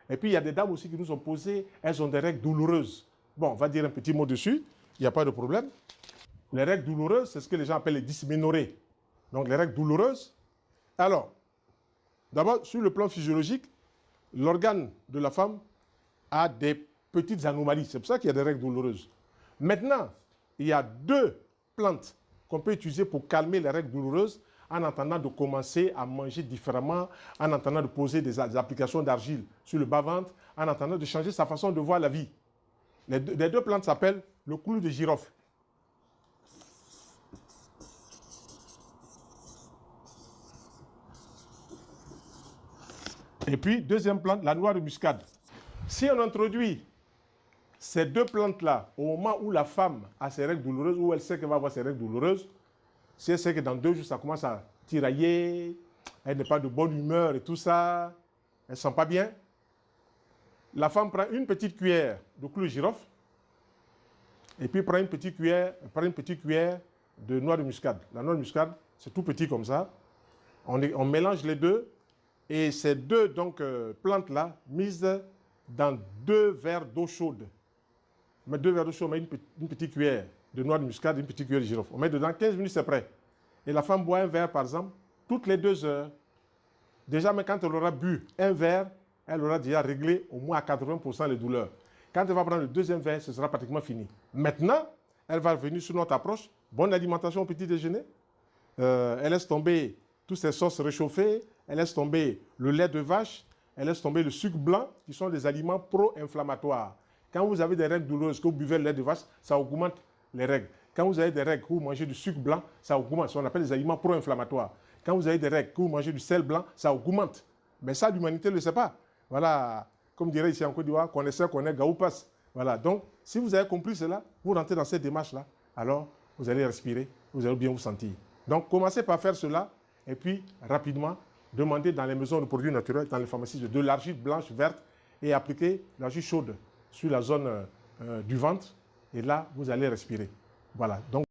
Et puis, il y a des dames aussi qui nous ont posé, elles ont des règles douloureuses. Bon, on va dire un petit mot dessus, il n'y a pas de problème. Les règles douloureuses, c'est ce que les gens appellent les dysménorrhées. Donc, les règles douloureuses. Alors, d'abord, sur le plan physiologique, l'organe de la femme a des petites anomalies. C'est pour ça qu'il y a des règles douloureuses. Maintenant, il y a 2 plantes qu'on peut utiliser pour calmer les règles douloureuses en attendant de commencer à manger différemment, en attendant de poser des applications d'argile sur le bas-ventre, en attendant de changer sa façon de voir la vie. Les 2 plantes s'appellent le clou de girofle. Et puis, deuxième plante, la noix de muscade. Si on introduit ces 2 plantes-là au moment où la femme a ses règles douloureuses, où elle sait qu'elle va avoir ses règles douloureuses, si elle sait que dans 2 jours, ça commence à tirailler, elle n'est pas de bonne humeur et tout ça, elle ne se sent pas bien, la femme prend une petite cuillère de clou de girofle et puis prend une petite cuillère de noix de muscade. La noix de muscade, c'est tout petit comme ça. On mélange les 2 et ces 2 plantes-là mises dans 2 verres d'eau chaude. On met 2 verres d'eau chaude, on met une petite cuillère de noix de muscade et une petite cuillère de girofle. On met dedans 15 minutes, c'est prêt. Et la femme boit un verre, par exemple, toutes les 2 heures. Déjà, mais quand elle aura bu un verre, elle aura déjà réglé au moins à 80% les douleurs. Quand elle va prendre le 2e verre, ce sera pratiquement fini. Maintenant, elle va revenir sur notre approche. Bonne alimentation au petit déjeuner. Elle laisse tomber toutes ces sauces réchauffées. Elle laisse tomber le lait de vache. Elle laisse tomber le sucre blanc, qui sont des aliments pro-inflammatoires. Quand vous avez des règles douloureuses, que vous buvez le lait de vache, ça augmente les règles. Quand vous avez des règles, que vous mangez du sucre blanc, ça augmente. Ce qu'on appelle des aliments pro-inflammatoires. Quand vous avez des règles, que vous mangez du sel blanc, ça augmente. Mais ça, l'humanité ne le sait pas. Voilà, comme dirait ici en Côte d'Ivoire, connaisseur connaît, gaou passe. Voilà, donc, si vous avez compris cela, vous rentrez dans cette démarche-là, alors vous allez respirer, vous allez bien vous sentir. Donc, commencez par faire cela, et puis, rapidement, demandez dans les maisons de produits naturels, dans les pharmacies, de l'argile blanche, verte, et appliquez l'argile chaude sur la zone du ventre, et là, vous allez respirer. Voilà, donc